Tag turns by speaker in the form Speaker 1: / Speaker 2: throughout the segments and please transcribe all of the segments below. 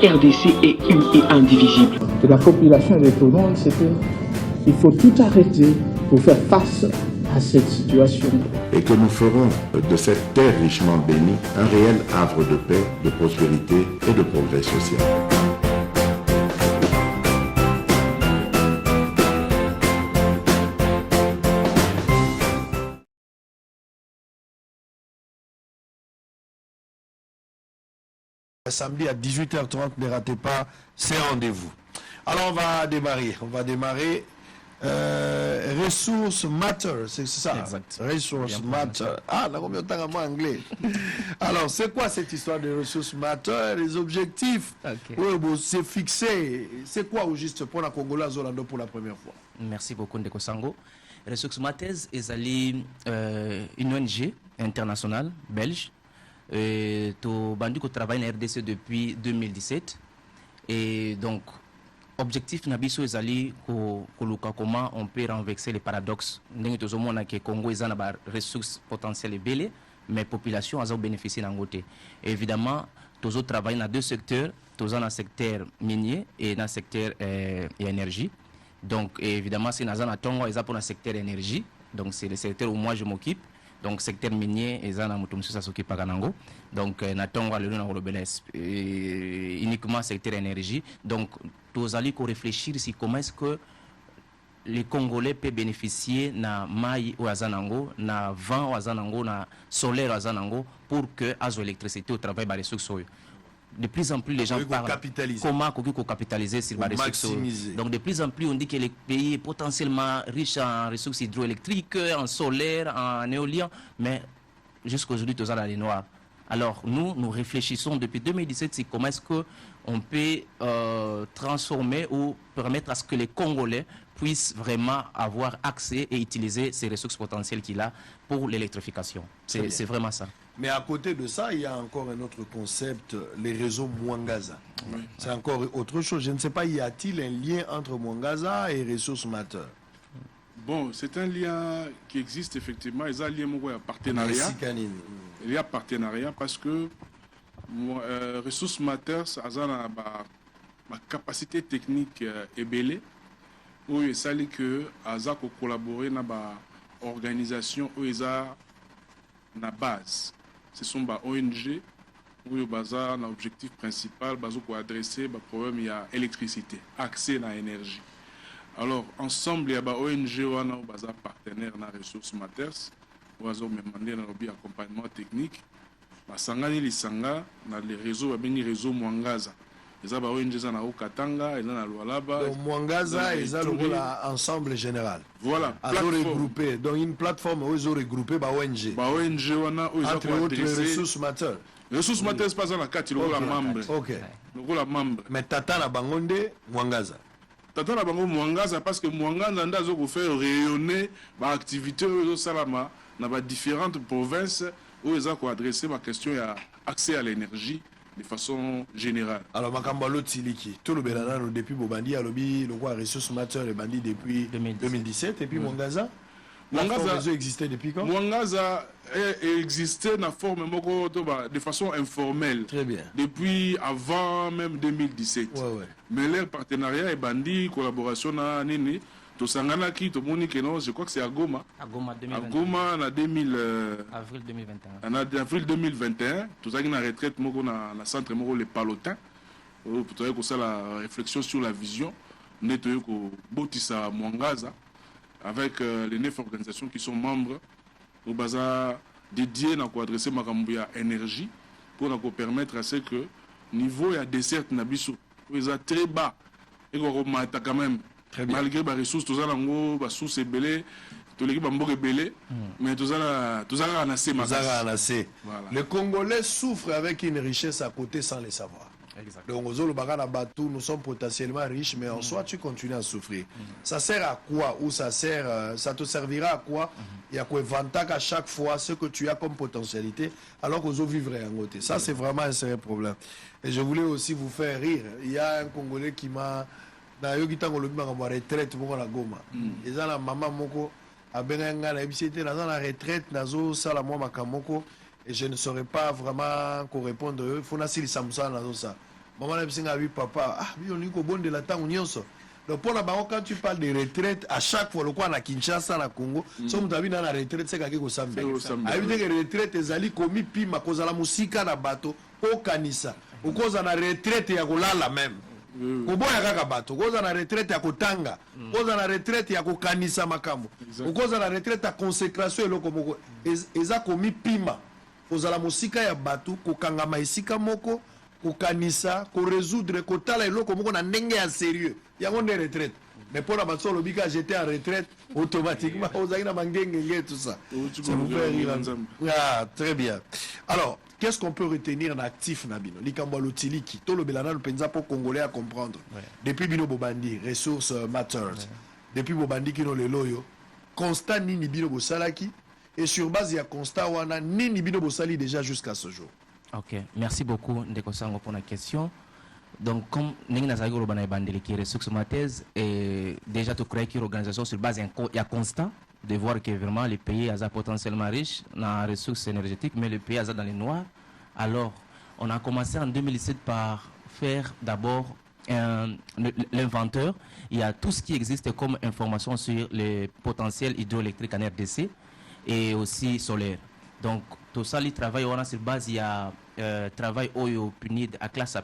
Speaker 1: RDC est une et indivisible.
Speaker 2: De la population de tout le monde, c'est qu'il faut tout arrêter pour faire face à cette situation.
Speaker 3: Et que nous ferons de cette terre richement bénie un réel havre de paix, de prospérité et de progrès social.
Speaker 4: Samedi à 18h30, ne ratez pas ces rendez-vous. Alors on va démarrer. Ressources Matter, c'est ça.
Speaker 5: Exact.
Speaker 4: Ressources Matter. Ah, là, combien de temps à moi anglais. Alors, c'est quoi cette histoire de Ressources Matter, les objectifs? Oui, bon, c'est fixé. C'est quoi au juste pour la Congolais Zolando pour la première fois?
Speaker 5: Merci beaucoup, Ndeko Sango. Ressources Matter est une ONG internationale belge. To bandu ko travaille en RDC depuis 2017 et donc objectif nabiso ezali ko luka comment on peut renverser les paradoxes ndenge tozomona ke Congo eza na ba ressources potentielles belé mais population azo bénéficier nangote. Évidemment tozo travaille dans deux secteurs, tozo dans secteur minier et dans secteur énergie. Donc évidemment c'est dans na tongo eza pour le secteur énergie, donc c'est le secteur où moi je m'occupe. Donc secteur minier et ça s'occupe pas kanango. Donc natongo le uniquement secteur énergie. Donc tous allez réfléchir si comment est-ce que les Congolais peuvent bénéficier na mai ou azanango, na vent ou azanango, na solaire ou azanango pour que azo électricité au travail par les ressources. De plus en plus, les gens parlent comment capitaliser sur les ressources. Donc, de plus en plus, on dit que les pays sont potentiellement riches en ressources hydroélectriques, en solaire, en éolien, mais jusqu'aujourd'hui, tout ça dans les noirs. Alors, nous réfléchissons depuis 2017 sur comment est-ce qu'on peut transformer ou permettre à ce que les Congolais puissent vraiment avoir accès et utiliser ces ressources potentielles qu'il a pour l'électrification. C'est vraiment ça.
Speaker 4: Mais à côté de ça, il y a encore un autre concept, les réseaux Mwangaza. Oui. C'est encore autre chose. Je ne sais pas, y a-t-il un lien entre Mwangaza et Ressources Matter?
Speaker 6: Bon, c'est un lien qui existe effectivement. Il y a un lien de partenariat. Il y a partenariat parce que Ressources Matter, ça a ma capacité technique est belée. Où il s'agit que Aza collaborer dans l'organisation où il y a na base. Ce sont des ONG où il y a un objectif principal pour adresser le problème de l'électricité, accès à l'énergie. Alors, ensemble, il y a des ONG qui sont partenaires dans les ressources mater, où ils ont demandé un accompagnement technique. Basangani lisanga dans les réseaux, les réseaux Mwangaza. Les ONG sont au Katanga, ils sont à Lualaba.
Speaker 4: Donc Mwangaza, ils ont ensemble général.
Speaker 6: Voilà.
Speaker 4: Ils ont regroupé. Donc une plateforme où ils ont regroupé les ONG.
Speaker 6: Les ONG,
Speaker 4: entre autres les ressources mater.
Speaker 6: Les ressources mater, c'est pas dans la carte, ils ont la membre.
Speaker 4: Ok.
Speaker 6: La membre.
Speaker 4: Mais Tata na Bangonde, Mwangaza.
Speaker 6: Tata na Bango Mwangaza, parce que Mwangaza, ils ont fait rayonner les activités dans différentes provinces où ils ont adressé la question de l'accès à l'énergie de façon générale.
Speaker 4: Alors, Makambalo Tsiliki, tout le Bélanano depuis Bobandi, Alobi, le roi Ressources Mater, le bandit depuis 2017, et puis Mwangaza. Mwangaza existait depuis quand?
Speaker 6: Mwangaza existait dans forme de façon informelle.
Speaker 4: Très bien.
Speaker 6: Depuis avant même 2017.
Speaker 4: Ouais.
Speaker 6: Mais leur partenariat est bandit, collaboration na nini. To sangana ki to moni que non, je crois que c'est à Goma.
Speaker 5: À Goma 2021.
Speaker 6: À Goma en
Speaker 5: avril 2021.
Speaker 6: En avril 2021, tout ça qui na retraite moko na centre moko le Palotin. Pour toi que ça la réflexion sur la vision, nettoyer ko botisa Mwangaza avec les 9 organisations qui sont membres au bazar dédié na ko adresser makambo ya énergie pour na ko permettre à ce que niveau ya dessert na biso est très bas et ko mata quand même. Malgré les ressources, tout ça, les ressources belées, tout l'équipe est belé, mais tout ça,
Speaker 4: assez. Les Congolais souffrent avec une richesse à côté sans le savoir. Donc, nous sommes potentiellement riches, mais en soi, tu continues à souffrir. Ça sert à quoi? Ou ça te servira à quoi? Il y a quoi vantage à chaque fois ce que tu as comme potentialité, alors qu'aux autres vivraient en côté. Ça, c'est vraiment un sérieux problème. Et je voulais aussi vous faire rire. Il y a un Congolais qui m'a na yoki tango lobi maka mwa retraite moko na Goma eza na mama moko abenga nga na ebisité na la retraite nazo sala mwa makamoko et je ne saurais pas vraiment ko répondre faut na sili samsa nazo ça Maman a vu papa, ah, oui, on est au bon de la temps, on y est. Donc pour la banque, quand tu parles de retraite, à chaque fois, le quoi, à Kinshasa, à Congo, si on t'a vu dans la retraite, c'est quelque chose qui est a vu que retraite, les alliés commis pima, cause la musique, na bateau, au kanisa, ou cause la retraite, il y a la même. Au bout, il y a bateau, cause la retraite, il y a tanga, cause la retraite, il y a kanisa makamu, ou cause la retraite, à consécration, et le komoko, ils a commis pima, cause la musique, il y a bateau, kokanga maïsika moko, kokanisa, ko résoudre, ko tala eloko moko na ndenge ya sérieux. Yango ne retraite. Mais pour la bateau, le bika j'étais en retraite automatiquement. Vous avez une tout ça. Ça vous fait rire. Ah, très bien. Alors, qu'est-ce qu'on peut retenir en actif Nabino? Likambo Lotiliki, tout le belana le penza pour Congolais à comprendre. Depuis Bino Bobandi, ressources matters. Depuis Bobandi qui le loyo, constat nini Bino Bosalaki et sur base il y a constat wana nini Bino Bosali déjà jusqu'à ce jour.
Speaker 5: Ok, merci beaucoup Ndeko Sango pour la question. Donc, comme nous avons les ressources mathèses, et déjà tu crées une organisation sur base il y a constat de voir que vraiment les pays sont potentiellement riches en ressources énergétiques, mais les pays sont dans les noirs. Alors, on a commencé en 2017 par faire d'abord l'inventeur. Il y a tout ce qui existe comme information sur les potentiels hydroélectriques en RDC et aussi solaire. Donc, tout ça, le travail, on a sur base, il y a travail au PNUD à classe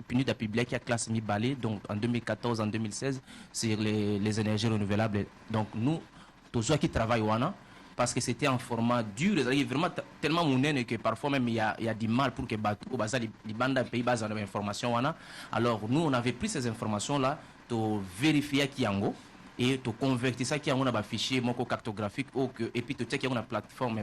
Speaker 5: PNUD à public à classe mi-balé, donc en 2014, en 2016, sur les énergies renouvelables. Donc, nous, tous ceux qui travaillent, on a, parce que c'était en format dur, il vraiment tellement monnaie que parfois même il y a du mal pour que les bandes pays basent en information. Alors, nous, on avait pris ces informations-là pour vérifier qui est en haut. Et tu convertis ça qui a un fichier cartographique et puis tu checkes une plateforme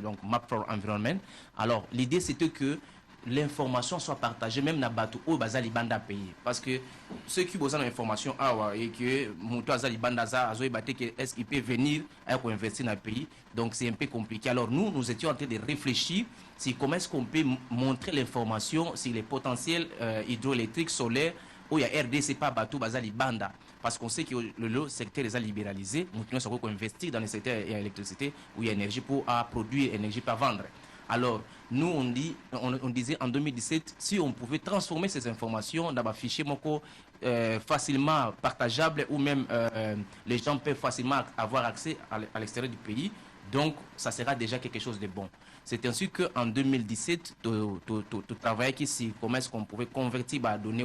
Speaker 5: donc Map for Environment. Alors l'idée c'était que l'information soit partagée même dans bateau au bazali banda pays parce que ceux qui besoin d'information et que moto azali banda za azo ibate que est-ce qu'il peut venir à investir dans le pays, donc c'est un peu compliqué. Alors nous étions en train de réfléchir sur comment est-ce qu'on peut montrer l'information sur les potentiels hydroélectriques solaires où il y a RDC pas bateau bazali banda. Parce qu'on sait que le secteur est libéralisé, nous devons investir dans le secteur de l'électricité où il y a énergie pour produire, énergie pour vendre. Alors, nous, on disait en 2017, si on pouvait transformer ces informations dans un fichier facilement partageable ou même les gens peuvent facilement avoir accès à l'extérieur du pays, donc ça sera déjà quelque chose de bon. C'est ainsi qu'en 2017, tu travailles ici, comment est-ce qu'on pouvait convertir les données,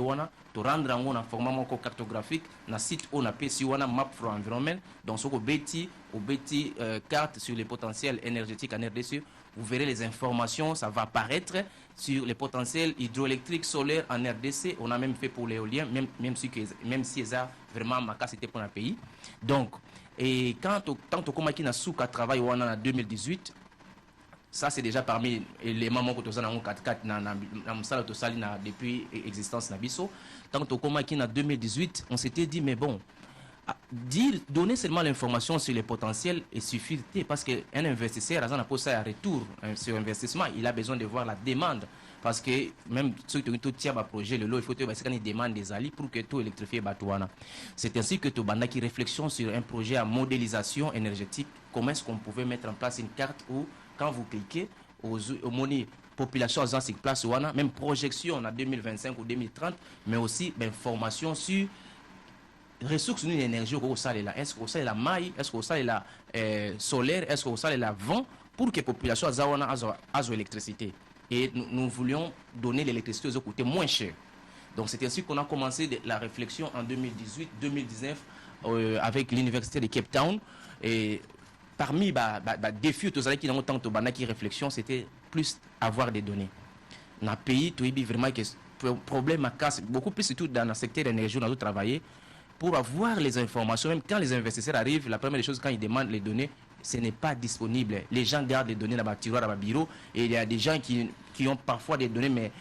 Speaker 5: tu rendre en format cartographique, dans le site où on a PC, Map for Environment, donc sur le carte sur les potentiels énergétiques en RDC, vous verrez les informations, ça va apparaître sur les potentiels hydroélectriques solaires en RDC. On a même fait pour l'éolien, même si ça vraiment ma capacité pour un pays. Donc, et quand on commence à travailler en 2018, ça c'est déjà parmi les mamans que tu as en 4 depuis l'existence de Nabiso. Quand on commence en 2018, on s'était dit mais bon, donner seulement l'information sur les potentiels est suffisant parce qu'un investisseur a posé un retour sur investissement, il a besoin de voir la demande parce que même ceux qui ont un projet, le lot, il faut que tu demande des alliés pour que tout électrifie Batouana. C'est ainsi que tu as qui réflexion sur un projet à modélisation énergétique, comment est-ce qu'on pouvait mettre en place une carte où quand vous cliquez aux monnaies population dans cette place, même projection en 2025 ou 2030, mais aussi formation sur ressources d'une énergie au sol là. Est-ce que ça est la maille, est-ce que ça est la solaire, est-ce que ça est la vent pour que la population ait l'électricité. Et nous voulions donner l'électricité aux coûts moins cher. Donc c'est ainsi qu'on a commencé la réflexion en 2018-2019 avec l'université de Cape Town. Et parmi les défis qui ont tant de réflexion, c'était plus avoir des données. Dans le pays, tu as vraiment que problème à casse, beaucoup plus surtout dans le secteur de l'énergie, on a travaillé pour avoir les informations. Même quand les investisseurs arrivent, la première des choses, quand ils demandent les données, ce n'est pas disponible. Les gens gardent les données dans le tiroir, dans le bureau, et il y a des gens qui ont parfois des données, mais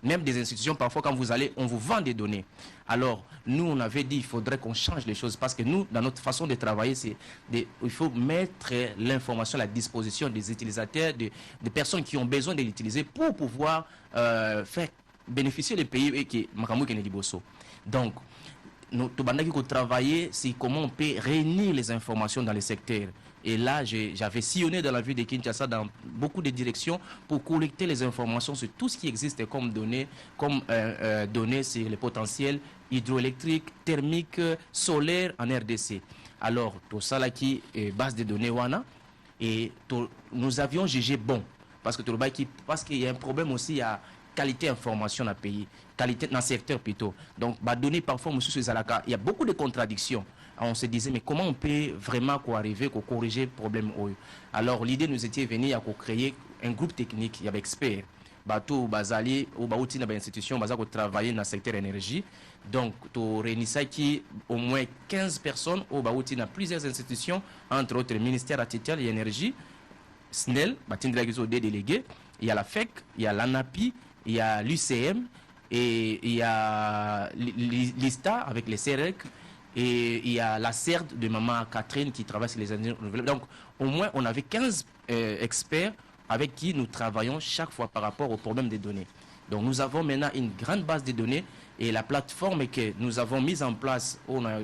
Speaker 5: même des institutions, parfois quand vous allez, on vous vend des données. Alors, nous, on avait dit qu'il faudrait qu'on change les choses parce que nous, dans notre façon de travailler, il faut mettre l'information à la disposition des utilisateurs, des personnes qui ont besoin de l'utiliser pour pouvoir faire bénéficier les pays qui sont. Donc, nous avons travaillé sur comment on peut réunir les informations dans les secteurs. Et là, j'avais sillonné dans la ville de Kinshasa dans beaucoup de directions pour collecter les informations sur tout ce qui existe comme données, sur les potentiels hydroélectriques, thermiques, solaires en RDC. Alors, tout ça là qui est base de données WANA, et nous avions jugé bon, parce qu'il y a un problème aussi à qualité d'information dans le pays, qualité dans le secteur plutôt. Donc, donner parfois, il y a beaucoup de contradictions. On se disait, mais comment on peut vraiment arriver à corriger le problème? Alors, l'idée nous était venue à créer un groupe technique, il y avait experts. Bateau, Bazali, ou Baouti, dans l'institution, qui travailler dans le secteur énergie. Donc, tu réunissais au moins 15 personnes, ou Baouti, dans plusieurs institutions, entre autres le ministère de l'énergie, SNEL, des délégués, il y a la FEC, il y a l'ANAPI, il y a l'UCM, et il y a l'ISTA avec les CEREC, et il y a la CERD de Maman Catherine qui travaille sur les énergies renouvelables. Donc, au moins, on avait 15 experts avec qui nous travaillons chaque fois par rapport au problème des données. Donc, nous avons maintenant une grande base de données et la plateforme que nous avons mise en place, on a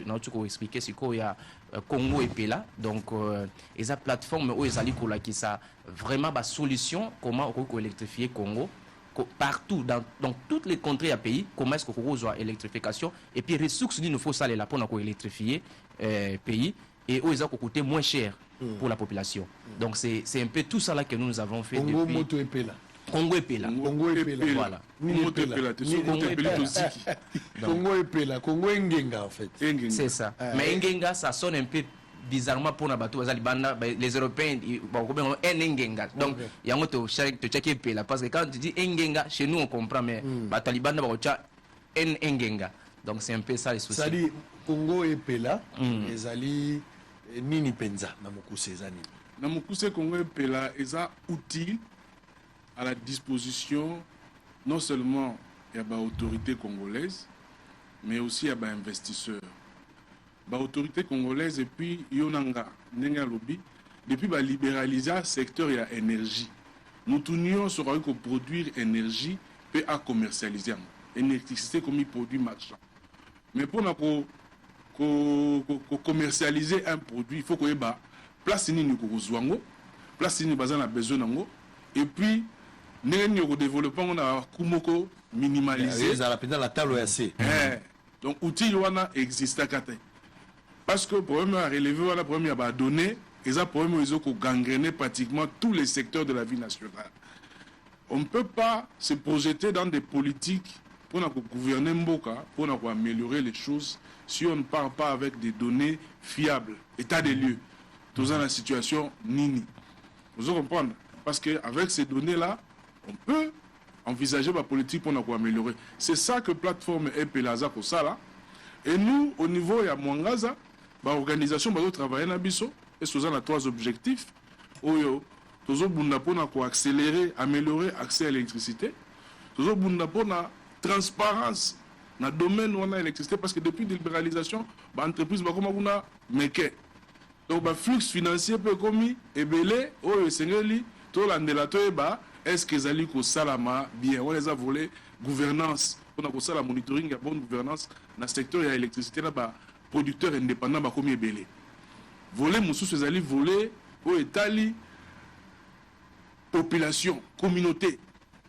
Speaker 5: expliqué, c'est qu'il y a Congo et Pela. Donc, et cette plateforme, qui a vraiment une solution comment on peut électrifier Congo. Partout, dans toutes les contrées à pays, comment est-ce qu'on peut l'électrification et puis les ressources, il nous faut ça là pour électrifier pays et où ils ont coûté moins cher pour la population. Donc c'est un peu tout ça là que nous avons fait
Speaker 4: Congo,
Speaker 5: depuis...
Speaker 4: Moto et Pela.
Speaker 5: Congo et Pela.
Speaker 4: Congo et Pela.
Speaker 5: Voilà.
Speaker 4: Congo et Pela. Congo et Ngenga en fait.
Speaker 5: C'est ça. Mais Ngenga, ça sonne un peu bizarrement pour les Européens, donc il y a un autre checker Pela parce que quand tu dis Ngenga, chez nous on comprend, mais les Taliban Ngenga. Donc c'est un peu ça les soucis.
Speaker 4: Ça dit Congo et Pela, les alliés Nini Penza, Namokuse Zani.
Speaker 6: Namokuse Congo et Pela, ils ont outils à la disposition non seulement il y a des autorités congolaises, mais aussi il y a des investisseurs. L'autorité congolaise et puis Yonanga, Nenga Lobby, depuis la libéralisation du secteur de l'énergie, nous tournions sur un produire énergie et à commercialiser. L'électricité comme un produit marchand. Mais pour commercialiser un produit, il faut qu'il y ait place ni nous place ni besoin besoin et puis nous développons on a kumoko minimalisé. Donc outil wana existe parce que le problème à relever, le problème à donner, et ça problème ils ont gangréné pratiquement tous les secteurs de la vie nationale. On ne peut pas se projeter dans des politiques pour gouverner Mboka, pour améliorer les choses, si on ne part pas avec des données fiables, état des lieux, tout dans la situation nini. Vous comprenez? Parce qu'avec ces données-là, on peut envisager la politique pour améliorer. C'est ça que plateforme Epelaza pour ça là. Et nous, au niveau de Mwangaza, l'organisation va travailler dans Bisso et ce sont les 3 objectifs. Nous avons accélérer, améliorer l'accès à l'électricité. Nous avons la transparence dans le domaine où on a l'électricité parce que depuis la libéralisation, l'entreprise va comme on meke. Donc le flux financier peut commis et belé au Sengeli, tout l'andelato est-ce que les ko salama bien on les a volé gouvernance, on a ça la monitoring, la bonne gouvernance dans le secteur de l'électricité là producteurs indépendants ba komi belé. Voler mususu ezali voler au Italie population, communauté.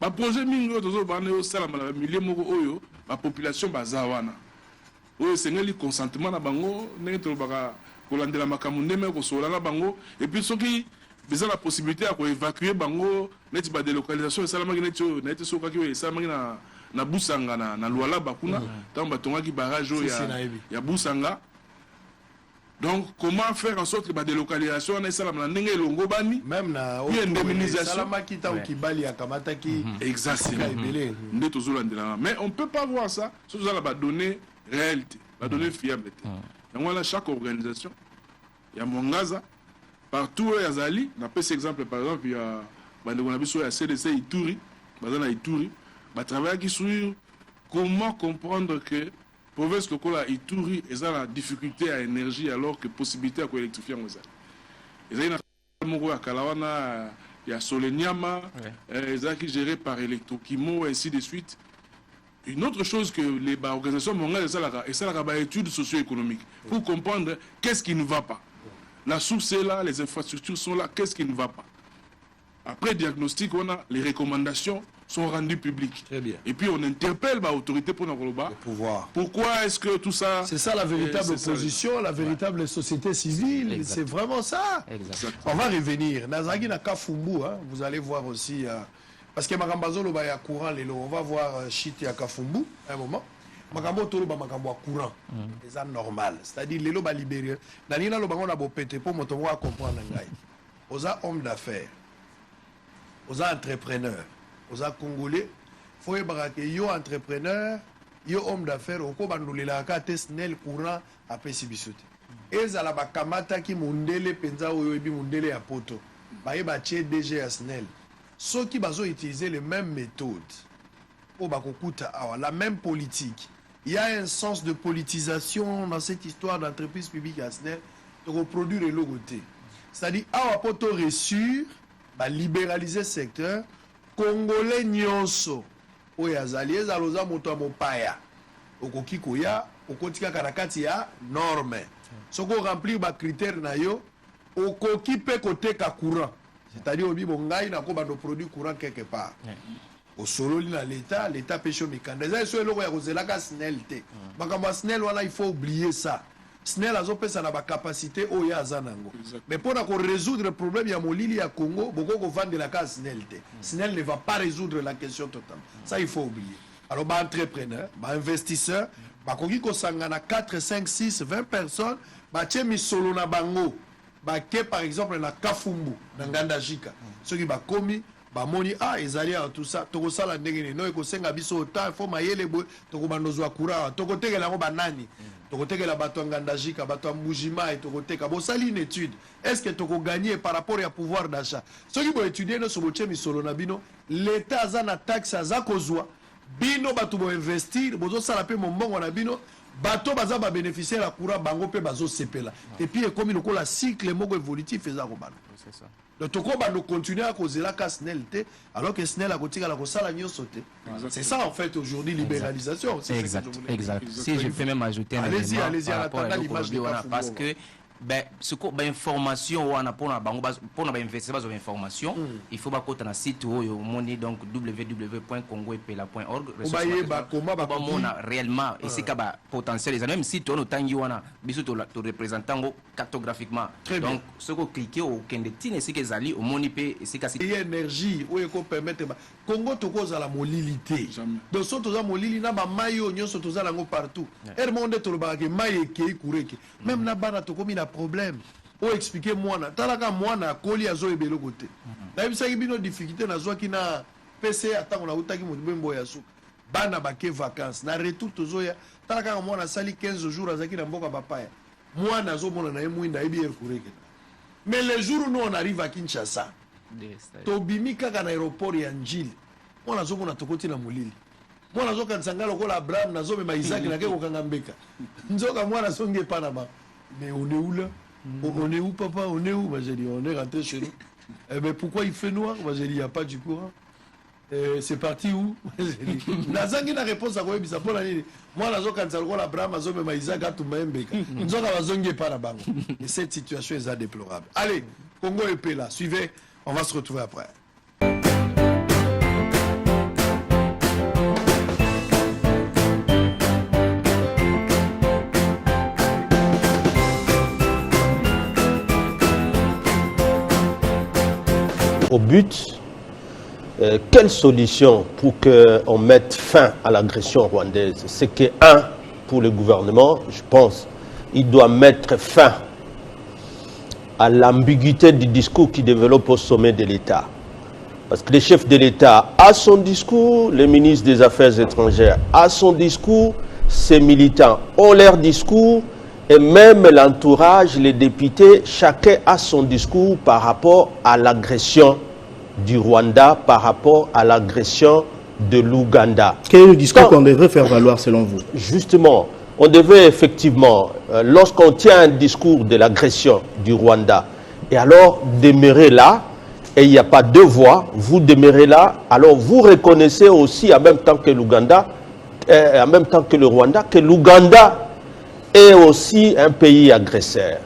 Speaker 6: Ba projet mingi tozo bana yo salama la milieu moko oyo ba population bazawana. Oyo sengeli consentement na bango neto baka kolandela makambo ndeme ko sola na bango et puis soki besoin la possibilité à évacuer bango neti ba délocalisation salama neti soka ki salama na Busanga na Luala bakuna tamba tongaki barrage ya Busanga. Donc comment faire en sorte que la délocalisation na salama ndenge longo bani
Speaker 4: même na
Speaker 6: indemnisation
Speaker 4: salama kita ou kibali ya kamata ki
Speaker 6: exactement ndeto zolandela mais on peut pas voir ça sur ça la données réalité la donnée fiable. Donc voilà chaque organisation il y a Mwangaza partout où yazali na pese exemple par exemple il y a bandeko na biso ya CDC Ituri bazana Ituri ba travailler sur comment comprendre que province lokola Ituri eza la difficulté à énergie alors que possibilité à électrifier en eza eza na moko ya Kalawana ya Solenyama eza qui géré par Electrokimo et ainsi de suite. Une autre chose que les organisations mondiales et ça la étude socio-économique pour comprendre qu'est-ce qui ne va pas. La source est là, les infrastructures sont là, qu'est-ce qui ne va pas? Après diagnostic, les recommandations sont rendues publiques.
Speaker 4: Très bien.
Speaker 6: Et puis on interpelle l'autorité pour le
Speaker 4: pouvoir.
Speaker 6: Pourquoi est-ce que tout ça...
Speaker 4: C'est ça la véritable opposition, la véritable société civile. C'est vraiment ça.
Speaker 5: Exact.
Speaker 4: On va revenir. Nazagi na Kafumbu, hein, vous allez voir aussi... parce que Makambazo lo ya courant lelo, on va voir Chiti à Kafumbu un moment. Makambo tolo ba makambo courant. C'est normal. C'est-à-dire lelo ba libéré. Nanina lo bango na bo pété pour moto wa comprendre ngai. Oza homme d'affaires. Oza entrepreneur. Oza congolais. Faut y barake yo entrepreneur, yo homme d'affaires, oko bandulela ka tesnel courant a pesibisote. Ezala ba kamata ki mundele penza oyo ebi mundele ya poto. Ba ye ba tie DG ya SNEL. Ceux qui ont utilisé les mêmes méthodes, la même politique, il y a un sens de politisation dans cette histoire d'entreprise publique à SNEL de reproduire le logoté. C'est-à-dire, à poto reçu, libéraliser le secteur, Congolais nyonso, oyazali, ezaloza moto mopaya, okokikoya, okotika karakati ya norme. Soko remplir ba critères na yo, okokipe kote ka courant. C'est-à-dire au Bibongaï n'a pas de produit courant quelque part. Au solo l'État pêche au mécanisme. C'est le roi Roselaka SNEL. SNEL il faut oublier ça. SNEL a une capacité au Yazanango. Mais pour résoudre le problème, il y a Molili à Congo, beaucoup de vendre la case SNEL. SNEL ne va pas résoudre la question totale. Ça il faut oublier. Alors entrepreneur, investisseur, qui a 4, 5, 6, 20 personnes, mis solo na bango. Baké par exemple na Kafumbu na Ngandajika ceux qui ba komi ba moni ezali tout ça toko sala ndenge no ekosenga biso ta faut mayele bo toko bandozwa kura toko tekela ngo banani toko tekela bato Ngandajika bato Mbujima et toko teka bo sali une étude est-ce que toko gagner par rapport à pouvoir d'achat ceux qui vont étudier no so boche misolo na bino l'état za na taxe za kozwa bino bato bo investir bozo sala pe mombongo na bino bato baza ba bénéficier la courant bango pe bazo sepela et puis comme il la cycle moko évolutif eza robana c'est ça le toko bando continuer à causer la SNEL alors que SNEL a kotika la kosala nyoso te c'est ça en fait aujourd'hui libéralisation
Speaker 5: exact si je peux même ajouter un élément
Speaker 4: allez-y à la l'image de
Speaker 5: parce que ce qu'on information on a pour investir dans information il faut pas qu'on a site où on donc www.congoepela.org on a réellement et c'est qu'il potentiel les même site on tangi on a biso to représentant cartographiquement donc ce qu'on cliquer au kendetine c'est que zali au monipe c'est que
Speaker 4: énergie où ko permettre Congo to cause la molilité donc so to za molili na ba mayo nyonso to za lango partout er monde to ba ke maye ke kureke même na bana to komi na problème o expliquer moi na talaka moi na koli azo ebelo côté na bisa ki bino difficulté na zo ki na PC atango na utaki mo bembo ya suka bana ba ke vacances na retour to zo ya talaka moi na sali 15 jours azaki na mboka bapaya moi na zo mona na emwinda ebi kureke mais les jours où nous on arrive à Kinshasa tobimi kaka na aéroport ya Njili mwana zo mona tokoti na molili mwana zo kanzanga lokola Abraham na zo me Isaac na keko kanga mbeka nzoka mwana songe pana ba mais on est où là on est où papa on est où bah j'ai dit on est rentré chez nous eh ben pourquoi il fait noir bah j'ai dit il y a pas du courant c'est parti où nazangi na réponse à quoi bisa pona nini mwana zo kanzanga lokola Abraham zo me Isaac atumba mbeka nzoka bazonge pana bango et cette situation est déplorable. Allez Congo EP là suivez. On va se retrouver après.
Speaker 7: Au but, quelle solution pour qu'on mette fin à l'agression rwandaise? C'est que, pour le gouvernement, je pense, il doit mettre fin à l'ambiguïté du discours qui développe au sommet de l'État. Parce que le chef de l'État a son discours, le ministre des Affaires étrangères a son discours, ses militants ont leur discours, et même l'entourage, les députés, chacun a son discours par rapport à l'agression du Rwanda, par rapport à l'agression de l'Ouganda.
Speaker 2: Quel est le discours qu'on devrait faire valoir selon vous?
Speaker 7: Justement, on devait effectivement, lorsqu'on tient un discours de l'agression du Rwanda, et alors demeurer là, et il n'y a pas deux voix, vous demeurez là, alors vous reconnaissez aussi en même temps que l'Ouganda, en même temps que le Rwanda, que l'Ouganda est aussi un pays agresseur.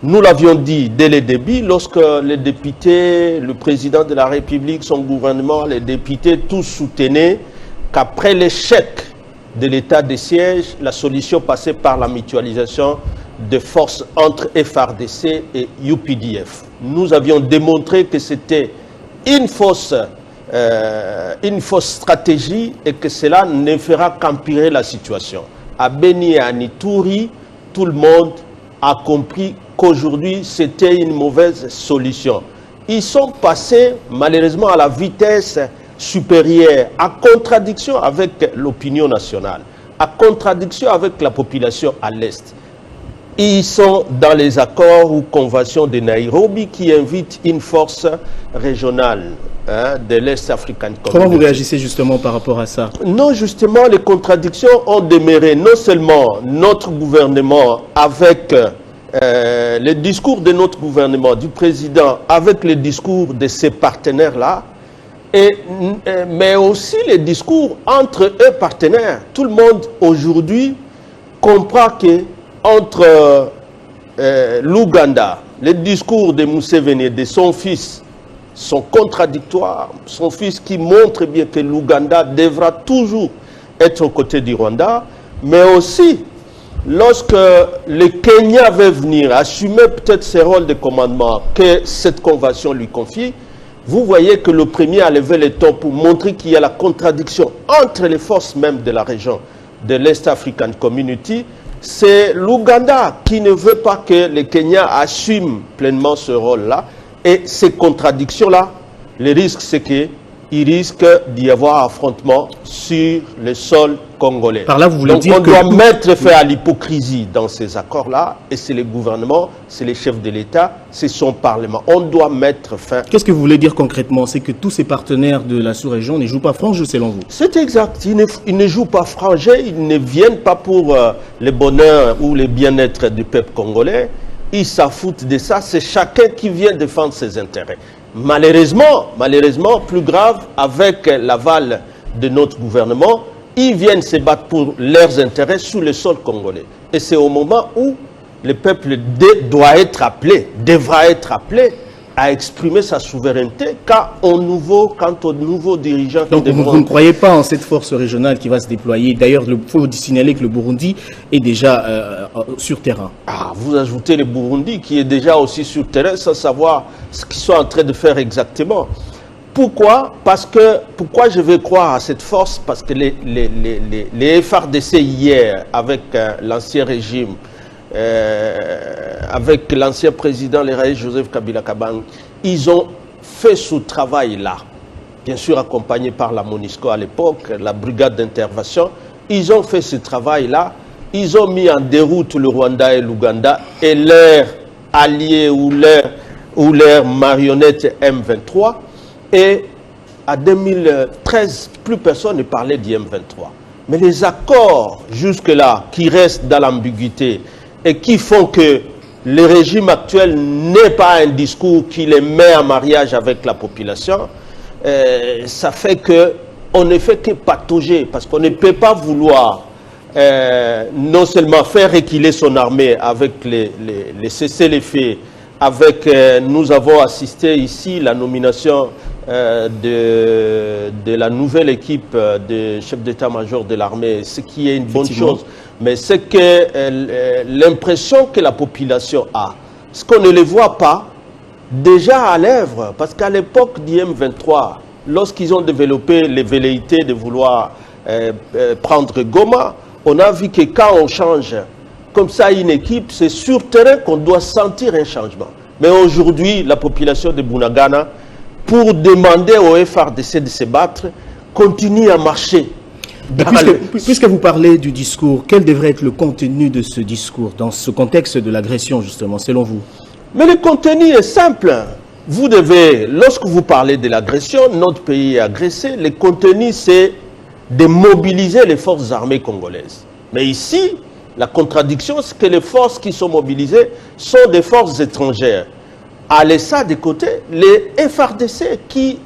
Speaker 7: Nous l'avions dit dès le début, lorsque les députés, le président de la République, son gouvernement, les députés, tous soutenaient qu'après l'échec de l'état de siège, la solution passait par la mutualisation de forces entre FARDC et UPDF. Nous avions démontré que c'était une fausse stratégie et que cela ne fera qu'empirer la situation. À Beni et à Nitouri, tout le monde a compris qu'aujourd'hui, c'était une mauvaise solution. Ils sont passés, malheureusement, à la vitesse supérieure, à contradiction avec l'opinion nationale, à contradiction avec la population à l'Est. Ils sont dans les accords ou conventions de Nairobi qui invitent une force régionale de l'Est africaine.
Speaker 2: Comment vous réagissez justement par rapport à ça?
Speaker 7: Non, justement, les contradictions ont demeuré. Non seulement notre gouvernement avec le discours de notre gouvernement, du président, avec le discours de ses partenaires-là, mais aussi les discours entre eux partenaires. Tout le monde aujourd'hui comprend que entre l'Ouganda, les discours de Museveni et de son fils sont contradictoires. Son fils qui montre bien que l'Ouganda devra toujours être aux côtés du Rwanda, mais aussi lorsque le Kenya veut venir assumer peut-être ses rôles de commandement que cette convention lui confie, vous voyez que le premier a levé le ton pour montrer qu'il y a la contradiction entre les forces même de la région de l'Est African Community. C'est l'Ouganda qui ne veut pas que le Kenya assume pleinement ce rôle-là. Et ces contradictions-là, le risque, c'est qu'il risque d'y avoir affrontement sur le sol congolais.
Speaker 2: Par là, vous voulez
Speaker 7: Donc
Speaker 2: dire
Speaker 7: on doit mettre fin à l'hypocrisie dans ces accords-là, et c'est le gouvernement, c'est les chefs de l'État, c'est son Parlement. On doit mettre fin.
Speaker 2: Qu'est-ce que vous voulez dire concrètement? C'est que tous ces partenaires de la sous-région ne jouent pas franc jeu selon vous?
Speaker 7: C'est exact. Ils ne jouent pas franc jeu, ils ne viennent pas pour le bonheur ou le bien-être du peuple congolais. Ils s'affoutent de ça, c'est chacun qui vient défendre ses intérêts. Malheureusement, plus grave, avec l'aval de notre gouvernement, ils viennent se battre pour leurs intérêts sur le sol congolais. Et c'est au moment où le peuple devra être appelé à exprimer sa souveraineté quant aux nouveaux dirigeants.
Speaker 2: Donc vous ne croyez pas en cette force régionale qui va se déployer? D'ailleurs, il faut signaler que le Burundi est déjà sur terrain.
Speaker 7: Ah, vous ajoutez le Burundi qui est déjà aussi sur terrain sans savoir ce qu'ils sont en train de faire exactement. Pourquoi? Pourquoi je veux croire à cette force? Parce que les FARDC hier, avec l'ancien régime, avec l'ancien président, le Raïs Joseph Kabila Kabang, ils ont fait ce travail-là, bien sûr accompagné par la MONUSCO à l'époque, la brigade d'intervention. Ils ont fait ce travail-là, ils ont mis en déroute le Rwanda et l'Ouganda et leurs alliés ou leurs marionnettes M23. Et en 2013, plus personne ne parlait du M23. Mais les accords jusque-là, qui restent dans l'ambiguïté et qui font que le régime actuel n'est pas un discours qui les met en mariage avec la population, ça fait qu'on ne fait que patauger, parce qu'on ne peut pas vouloir non seulement faire reculer son armée avec les cessez-le-feu, nous avons assisté ici à la nomination de la nouvelle équipe de chef d'état-major de l'armée, ce qui est une bonne chose. Mais c'est que l'impression que la population a, ce qu'on ne les voit pas, déjà à l'œuvre, parce qu'à l'époque du M23, lorsqu'ils ont développé les velléités de vouloir prendre Goma, on a vu que quand on change comme ça une équipe, c'est sur terrain qu'on doit sentir un changement. Mais aujourd'hui, la population de Bunagana, pour demander au FARDC de se battre, continue à marcher.
Speaker 2: Puisque vous parlez du discours, quel devrait être le contenu de ce discours dans ce contexte de l'agression, justement, selon vous?
Speaker 7: Mais le contenu est simple. Vous devez, lorsque vous parlez de l'agression, notre pays est agressé, le contenu c'est de mobiliser les forces armées congolaises. Mais ici, la contradiction, c'est que les forces qui sont mobilisées sont des forces étrangères. À ça de côté, les FARDC qui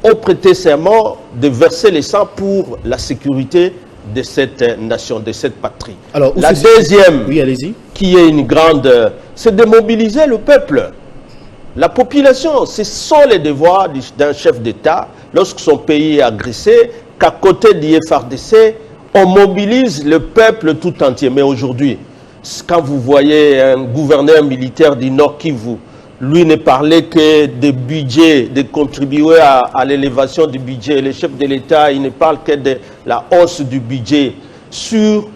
Speaker 7: ont prêté serment de verser le sang pour la sécurité de cette nation, de cette patrie.
Speaker 2: Alors,
Speaker 7: la deuxième,
Speaker 2: oui, allez-y,
Speaker 7: qui est une grande c'est de mobiliser le peuple. La population, ce sont les devoirs d'un chef d'État lorsque son pays est agressé, qu'à côté du FARDC, on mobilise le peuple tout entier. Mais aujourd'hui, quand vous voyez un gouverneur militaire du Nord Kivu, lui ne parlait que des budgets, de contribuer à l'élévation du budget. Le chef de l'État, il ne parle que de la hausse du budget sur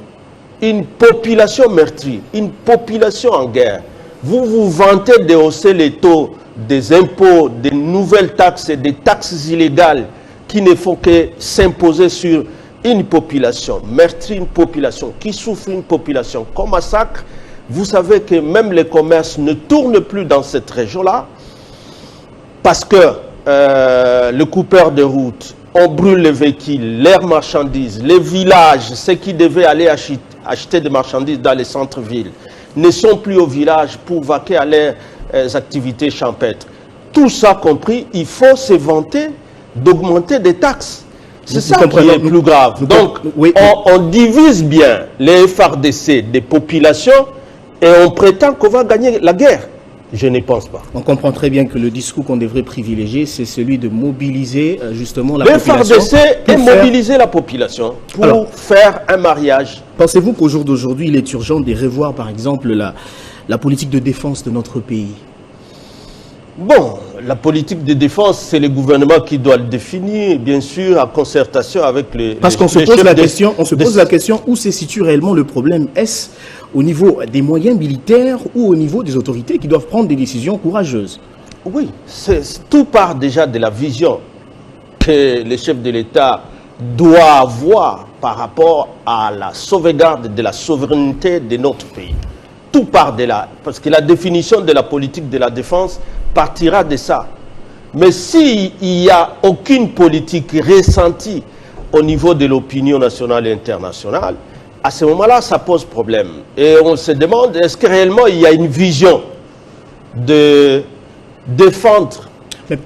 Speaker 7: une population meurtrie, une population en guerre. Vous vous vantez de hausser les taux des impôts, des nouvelles taxes, des taxes illégales qui ne font que s'imposer sur une population meurtrie, une population qui souffre, une population qu'on massacre. Vous savez que même les commerces ne tournent plus dans cette région-là parce que le coupeur de route, on brûle les véhicules, leurs marchandises, les villages, ceux qui devaient aller acheter des marchandises dans les centres-villes, ne sont plus au village pour vaquer à leurs activités champêtres. Tout ça compris, il faut se vanter d'augmenter des taxes. C'est ça qui est plus grave. Donc, on divise bien les FARDC des populations et on prétend qu'on va gagner la guerre. Je ne pense pas.
Speaker 2: On comprend très bien que le discours qu'on devrait privilégier, c'est celui de mobiliser justement la population.
Speaker 7: Le FARDC est mobiliser la population pour faire un mariage.
Speaker 2: Pensez-vous qu'au jour d'aujourd'hui, il est urgent de revoir par exemple la politique de défense de notre pays?
Speaker 7: Bon, la politique de défense, c'est le gouvernement qui doit le définir, bien sûr, en concertation avec les...
Speaker 2: Parce qu'on se pose la question, la question où se situe réellement le problème. Est-ce au niveau des moyens militaires ou au niveau des autorités qui doivent prendre des décisions courageuses?
Speaker 7: Oui, tout part déjà de la vision que le chef de l'État doit avoir par rapport à la sauvegarde de la souveraineté de notre pays. Tout part de là, parce que la définition de la politique de la défense partira de ça. Mais s'il n'y a aucune politique ressentie au niveau de l'opinion nationale et internationale, à ce moment-là, ça pose problème. Et on se demande, est-ce que réellement il y a une vision de défendre les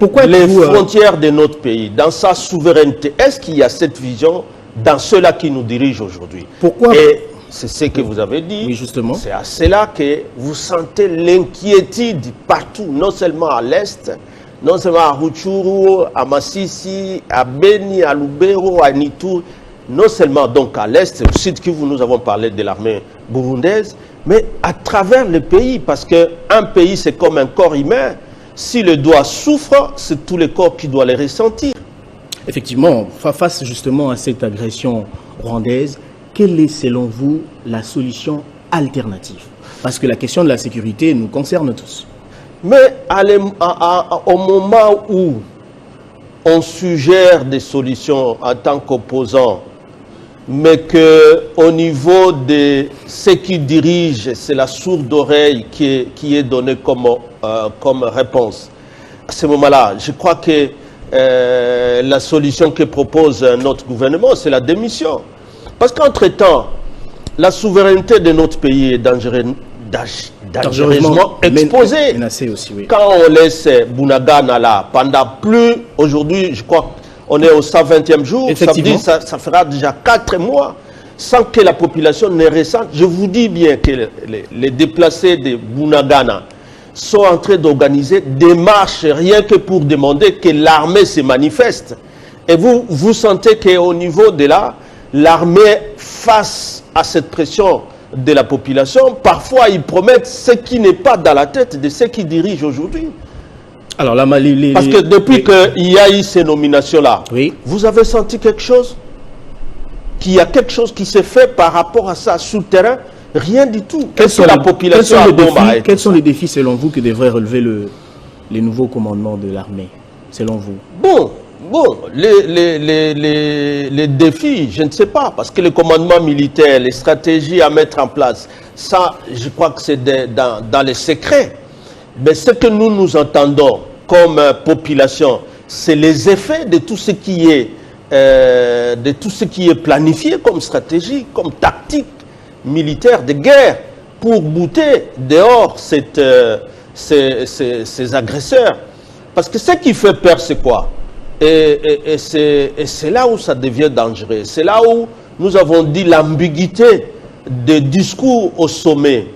Speaker 7: frontières de notre pays, dans sa souveraineté? Est-ce qu'il y a cette vision dans ceux-là qui nous dirigent aujourd'hui?
Speaker 2: Pourquoi?
Speaker 7: Et c'est ce que vous avez dit.
Speaker 2: Oui, justement.
Speaker 7: C'est à cela que vous sentez l'inquiétude partout, non seulement à l'Est, non seulement à Rutshuru, à Massissi, à Beni, à Lubero, à Nitur, non seulement donc à l'Est, au Sud Kivu, nous avons parlé de l'armée burundaise, mais à travers le pays, parce qu'un pays, c'est comme un corps humain. Si le doigt souffre, c'est tout le corps qui doit le ressentir.
Speaker 2: Effectivement, face justement à cette agression rwandaise, quelle est selon vous la solution alternative? Parce que la question de la sécurité nous concerne tous.
Speaker 7: Mais au moment où on suggère des solutions en tant qu'opposant, mais qu'au niveau de ceux qui dirigent, c'est la sourde oreille qui est donnée comme réponse. À ce moment-là, je crois que la solution que propose notre gouvernement, c'est la démission. Parce qu'entre-temps, la souveraineté de notre pays est dangereusement exposée.
Speaker 2: Menacée aussi, oui.
Speaker 7: Quand on laisse Bunagana là, pendant plus, aujourd'hui, je crois qu'on est au 120e jour, ça fera déjà 4 mois, sans que la population ne ressente. Je vous dis bien que les déplacés de Bunagana sont en train d'organiser des marches, rien que pour demander que l'armée se manifeste. Et vous sentez qu'au niveau de là, l'armée, face à cette pression de la population, parfois ils promettent ce qui n'est pas dans la tête de ceux qui dirigent aujourd'hui.
Speaker 2: Alors là,
Speaker 7: parce que depuis qu'il y a eu ces nominations-là, vous avez senti quelque chose? Qu'il y a quelque chose qui s'est fait par rapport à ça sur le terrain? Rien du tout. Quels sont
Speaker 2: les défis selon vous que devrait relever les nouveaux commandements de l'armée, selon vous?
Speaker 7: Bon, les défis, je ne sais pas, parce que les commandements militaires, les stratégies à mettre en place, ça, je crois que c'est dans les secrets. Mais ce que nous entendons comme population, c'est les effets de tout ce qui est planifié comme stratégie, comme tactique militaire de guerre pour bouter dehors ces agresseurs. Parce que ce qui fait peur, c'est quoi? Et c'est là où ça devient dangereux. C'est là où nous avons dit l'ambiguïté des discours au sommet.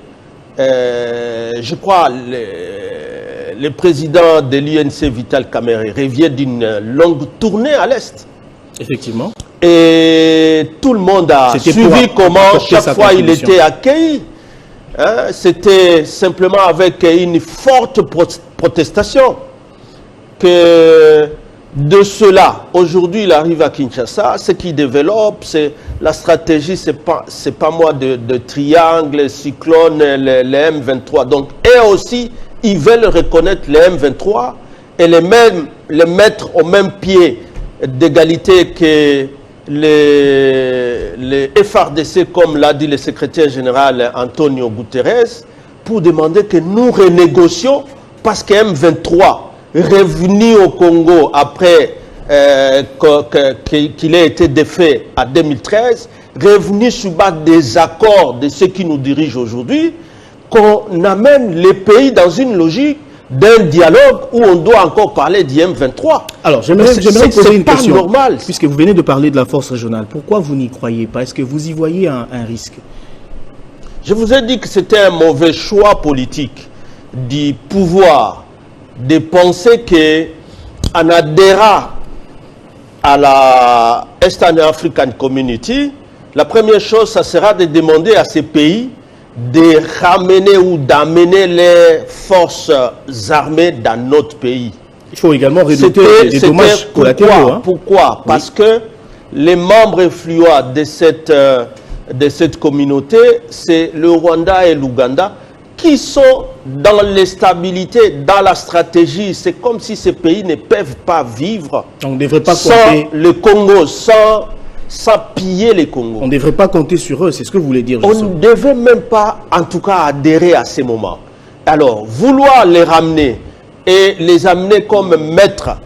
Speaker 7: je crois, le président de l'UNC, Vital Kamerhe, revient d'une longue tournée à l'Est.
Speaker 2: Effectivement.
Speaker 7: Et tout le monde a suivi comment chaque fois il était accueilli. Hein, c'était simplement avec une forte protestation que de cela, aujourd'hui il arrive à Kinshasa, ce qui développe, c'est la stratégie, c'est pas moi de triangle, cyclone, les M23. Donc, et aussi, ils veulent reconnaître les M23 et les mettre au même pied d'égalité que les FRDC, comme l'a dit le secrétaire général Antonio Guterres, pour demander que nous renégocions, parce que M23, revenu au Congo après qu'il ait été défait en 2013, revenu sous base des accords de ceux qui nous dirigent aujourd'hui, qu'on amène les pays dans une logique d'un dialogue où on doit encore parler d'IM23.
Speaker 2: Alors, j'aimerais poser une question.
Speaker 7: Normal.
Speaker 2: Puisque vous venez de parler de la force régionale, pourquoi vous n'y croyez pas? Est-ce que vous y voyez un risque?
Speaker 7: Je vous ai dit que c'était un mauvais choix politique du pouvoir de penser qu'en adhérant à la Eastern African Community, la première chose, ça sera de demander à ces pays de ramener ou d'amener les forces armées dans notre pays.
Speaker 2: Il faut également réduire les dommages collatéraux.
Speaker 7: Pourquoi? Parce que les membres influents de cette communauté, c'est le Rwanda et l'Ouganda, qui sont dans l'instabilité, dans la stratégie. C'est comme si ces pays ne peuvent pas vivre
Speaker 2: on ne devrait pas
Speaker 7: sans
Speaker 2: compter
Speaker 7: le Congo, sans piller les Congos.
Speaker 2: On ne devrait pas compter sur eux, c'est ce que vous voulez dire.
Speaker 7: On ne devait même pas, en tout cas, adhérer à ces moments. Alors, vouloir les ramener et les amener comme maîtres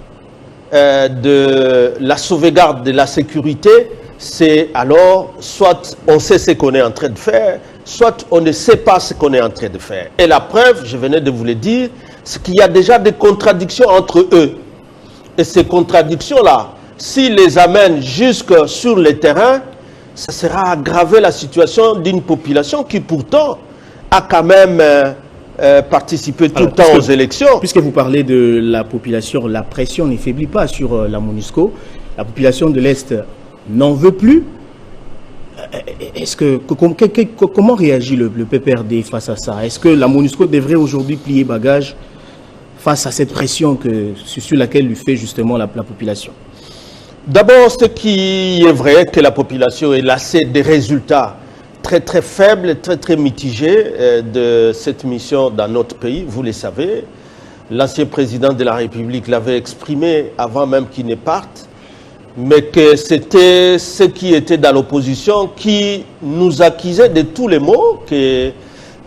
Speaker 7: de la sauvegarde de la sécurité, c'est alors, soit on sait ce qu'on est en train de faire, soit on ne sait pas ce qu'on est en train de faire. Et la preuve, je venais de vous le dire, c'est qu'il y a déjà des contradictions entre eux. Et ces contradictions-là, s'ils les amènent jusque sur le terrain, ça sera aggraver la situation d'une population qui pourtant a quand même participé tout le temps aux élections.
Speaker 2: Puisque vous parlez de la population, la pression ne faiblit pas sur la MONUSCO. La population de l'Est n'en veut plus. Comment réagit le PPRD face à ça? Est-ce que la MONUSCO devrait aujourd'hui plier bagage face à cette pression sur laquelle lui fait justement la population?
Speaker 7: D'abord, ce qui est vrai, que la population est lassée des résultats très très faibles, très très mitigés de cette mission dans notre pays. Vous le savez, l'ancien président de la République l'avait exprimé avant même qu'il ne parte, mais que c'était ceux qui étaient dans l'opposition qui nous accusaient de tous les maux, que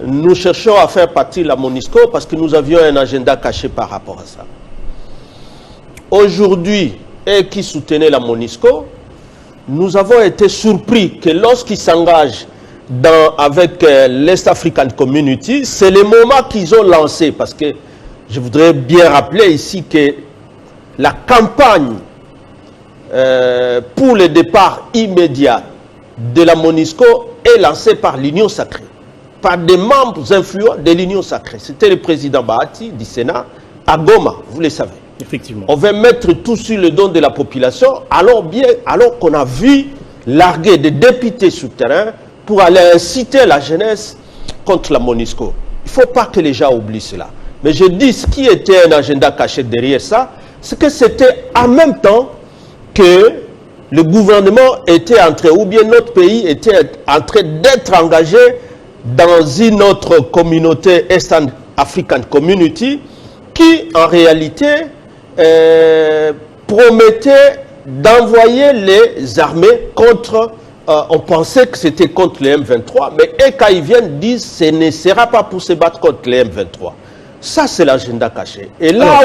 Speaker 7: nous cherchions à faire partir la MONUSCO parce que nous avions un agenda caché par rapport à ça. Aujourd'hui, et qui soutenaient la MONUSCO, nous avons été surpris que lorsqu'ils s'engagent avec l'East African Community, c'est le moment qu'ils ont lancé, parce que je voudrais bien rappeler ici que la campagne pour le départ immédiat de la MONUSCO est lancée par l'Union Sacrée, par des membres influents de l'Union Sacrée. C'était le président Bahati du Sénat à Goma, vous le savez.
Speaker 2: Effectivement.
Speaker 7: On veut mettre tout sur le dos de la population, alors qu'on a vu larguer des députés sur le terrain pour aller inciter la jeunesse contre la MONUSCO. Il ne faut pas que les gens oublient cela. Mais je dis, ce qui était un agenda caché derrière ça, c'est que c'était en même temps que le gouvernement était en train, ou bien notre pays était en train d'être engagé dans une autre communauté, Eastern African Community, qui en réalité promettait d'envoyer les armées contre, on pensait que c'était contre les M23, mais quand ils viennent, disent ce ne sera pas pour se battre contre les M23. Ça, c'est l'agenda caché. Et là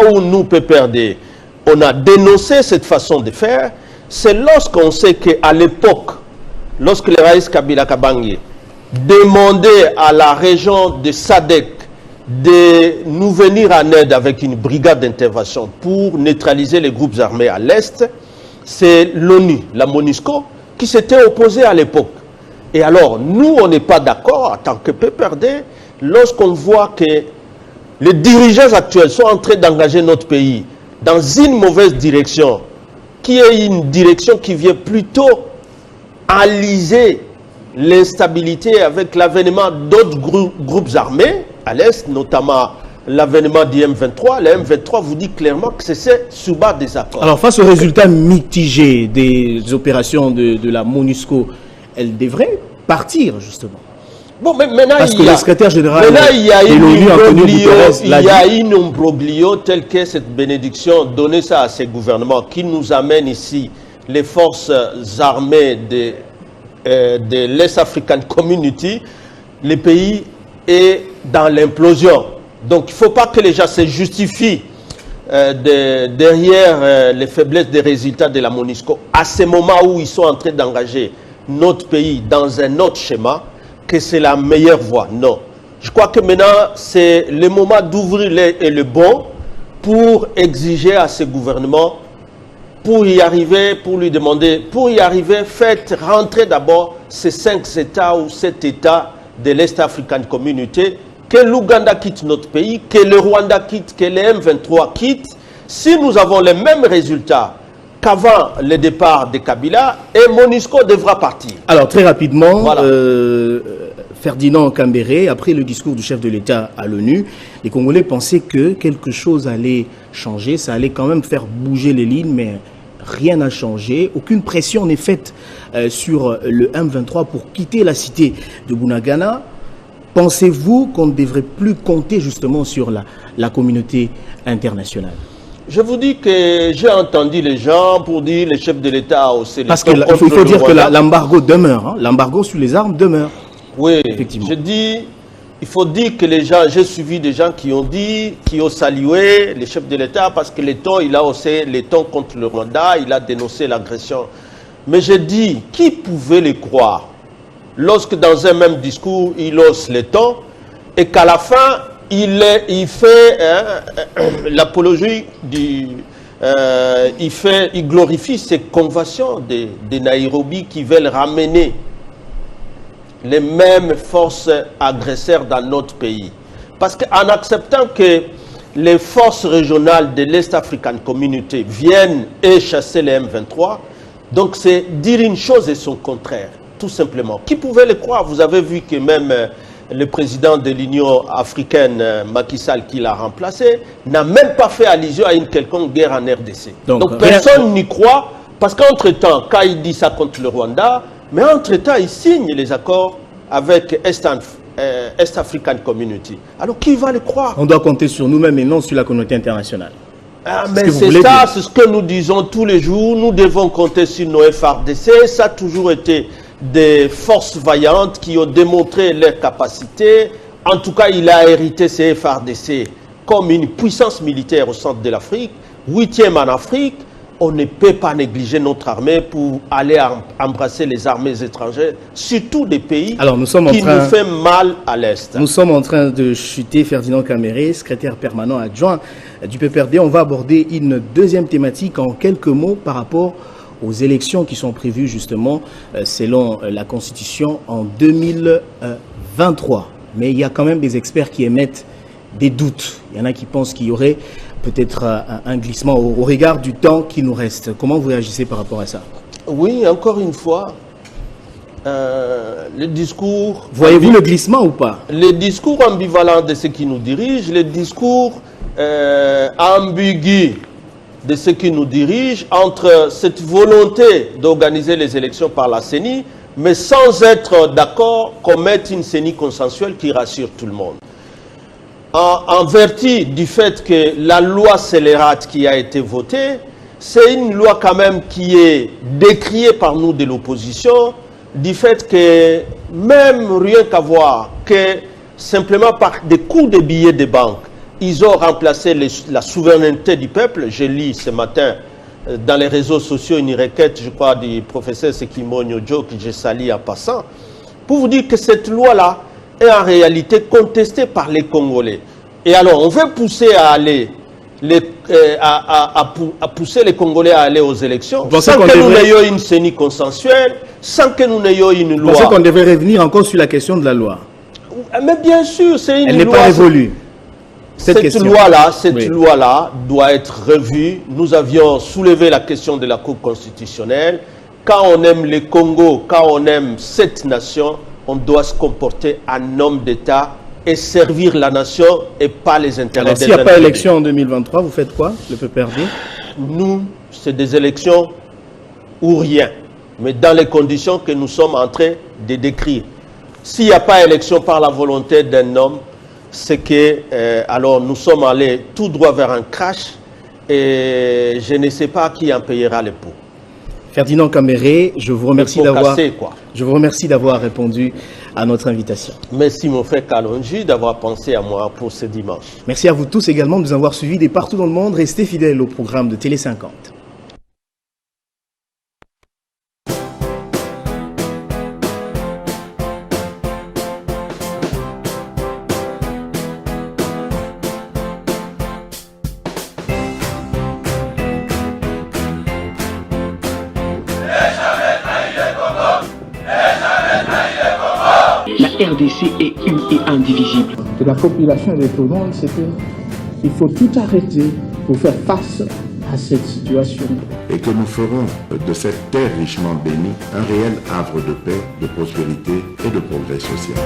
Speaker 7: où nous, PPRD, on a dénoncé cette façon de faire, c'est lorsqu'on sait qu'à l'époque, lorsque le Raïs Kabila Kabange demandait à la région de SADC de nous venir en aide avec une brigade d'intervention pour neutraliser les groupes armés à l'Est, c'est l'ONU, la MONUSCO, qui s'était opposée à l'époque. Et alors, nous, on n'est pas d'accord en tant que PPRD lorsqu'on voit que les dirigeants actuels sont en train d'engager notre pays dans une mauvaise direction, qui est une direction qui vient plutôt alliser l'instabilité avec l'avènement d'autres groupes armés à l'Est, notamment l'avènement du M23. Le M23 vous dit clairement que c'est sous bas des accords.
Speaker 2: Alors, face aux résultats mitigés des opérations de la MONUSCO, elle devrait partir, justement.
Speaker 7: Bon, mais maintenant,
Speaker 2: parce que le secrétaire général
Speaker 7: il y a
Speaker 2: une
Speaker 7: une imbroglio telle que cette bénédiction, donner ça à ces gouvernements qui nous amène ici les forces armées de l'Est African Community, le pays est dans l'implosion. Donc il ne faut pas que les gens se justifient derrière les faiblesses des résultats de la MONUSCO. À ce moment où ils sont en train d'engager notre pays dans un autre schéma, que c'est la meilleure voie. Non. Je crois que maintenant, c'est le moment d'ouvrir le bon pour exiger à ce gouvernement, pour y arriver, pour lui demander, pour y arriver, faites rentrer d'abord ces 5 États ou 7 États de l'Est African Community, que l'Ouganda quitte notre pays, que le Rwanda quitte, que le M23 quitte. Si nous avons les mêmes résultats qu'avant le départ de Kabila, et MONUSCO devra partir.
Speaker 2: Alors, très rapidement,
Speaker 7: voilà.
Speaker 2: Ferdinand Kambere, après le discours du chef de l'État à l'ONU, les Congolais pensaient que quelque chose allait changer, ça allait quand même faire bouger les lignes, mais rien n'a changé. Aucune pression n'est faite sur le M23 pour quitter la cité de Bunagana. Pensez-vous qu'on ne devrait plus compter justement sur la communauté internationale?
Speaker 7: Je vous dis que j'ai entendu les gens pour dire le chef de l'État a haussé les
Speaker 2: parce qu'il faut dire que l'embargo demeure, hein, l'embargo sur les armes demeure.
Speaker 7: Oui, je dis, il faut dire que les gens, j'ai suivi des gens qui ont dit, qui ont salué le chef de l'État parce que les tons, il a haussé les tons contre le Rwanda, il a dénoncé l'agression. Mais je dis, qui pouvait le croire lorsque dans un même discours, il hausse les tons et qu'à la fin, il fait l'apologie il glorifie ces conventions de Nairobi qui veulent ramener les mêmes forces agresseurs dans notre pays. Parce qu'en acceptant que les forces régionales de l'Est African Community viennent et chasser les M23, donc c'est dire une chose et son contraire, tout simplement. Qui pouvait le croire? Vous avez vu que même le président de l'Union africaine, Macky Sall, qui l'a remplacé, n'a même pas fait allusion à une quelconque guerre en RDC. Donc personne n'y croit, parce qu'entre-temps, quand il dit ça contre le Rwanda, mais entre-temps, il signe les accords avec Est African Community. Alors, qui va le croire?
Speaker 2: On doit compter sur nous-mêmes et non sur la communauté internationale.
Speaker 7: Ah, mais c'est ça, c'est ce que nous disons tous les jours. Nous devons compter sur nos FARDC. Ça a toujours été des forces vaillantes qui ont démontré leur capacité. En tout cas, il a hérité ces FARDC comme une puissance militaire au centre de l'Afrique, 8e en Afrique. On ne peut pas négliger notre armée pour aller embrasser les armées étrangères, surtout des pays nous fait mal à l'Est.
Speaker 2: Nous sommes en train de chuter. Ferdinand Kambere, secrétaire permanent adjoint du PPRD. On va aborder une deuxième thématique en quelques mots par rapport aux élections qui sont prévues justement selon la Constitution en 2023. Mais il y a quand même des experts qui émettent des doutes. Il y en a qui pensent qu'il y aurait peut-être un glissement au regard du temps qui nous reste. Comment vous réagissez par rapport à ça?
Speaker 7: Oui, encore une fois, le discours...
Speaker 2: Voyez-vous le glissement ou pas?
Speaker 7: Les discours ambivalents de ceux qui nous dirigent, les discours ambigus de ceux qui nous dirigent, entre cette volonté d'organiser les élections par la CENI, mais sans être d'accord qu'on mette une CENI consensuelle qui rassure tout le monde. En vertu du fait que la loi scélérate qui a été votée, c'est une loi quand même qui est décriée par nous de l'opposition, du fait que même rien qu'à voir que simplement par des coups de billets de banque, ils ont remplacé la souveraineté du peuple. J'ai lu ce matin dans les réseaux sociaux une requête, je crois, du professeur Sekimo Nyodjo, que j'ai sali en passant, pour vous dire que cette loi-là est en réalité contestée par les Congolais. Et alors, on veut pousser à aller à pousser les Congolais à aller aux élections,
Speaker 2: Vous
Speaker 7: sans que nous n'ayons une CENI consensuelle, sans que nous n'ayons une loi.
Speaker 2: Vous pensez qu'on devrait revenir encore sur la question de la loi?
Speaker 7: Mais bien sûr, c'est une loi.
Speaker 2: Elle n'est pas révolue.
Speaker 7: Cette loi-là doit être revue. Nous avions soulevé la question de la Cour constitutionnelle. Quand on aime le Congo, quand on aime cette nation, on doit se comporter en homme d'État et servir la nation et pas les intérêts des individus.
Speaker 2: S'il n'y a pas élection en 2023, vous faites quoi, le PPRD?
Speaker 7: Nous, c'est des élections ou rien, mais dans les conditions que nous sommes en train de décrire. S'il n'y a pas élection par la volonté d'un homme, c'est que alors nous sommes allés tout droit vers un crash et je ne sais pas qui en payera les pots.
Speaker 2: Ferdinand Kambere, je vous remercie d'avoir répondu à notre invitation.
Speaker 7: Merci mon frère Kalonji d'avoir pensé à moi pour ce dimanche.
Speaker 2: Merci à vous tous également de nous avoir suivis de partout dans le monde. Restez fidèles au programme de Télé 50.
Speaker 1: La RDC est une et indivisible.
Speaker 8: De la population et de tout le monde, c'est qu'il faut tout arrêter pour faire face à cette situation.
Speaker 3: Et que nous ferons de cette terre richement bénie un réel havre de paix, de prospérité et de progrès social.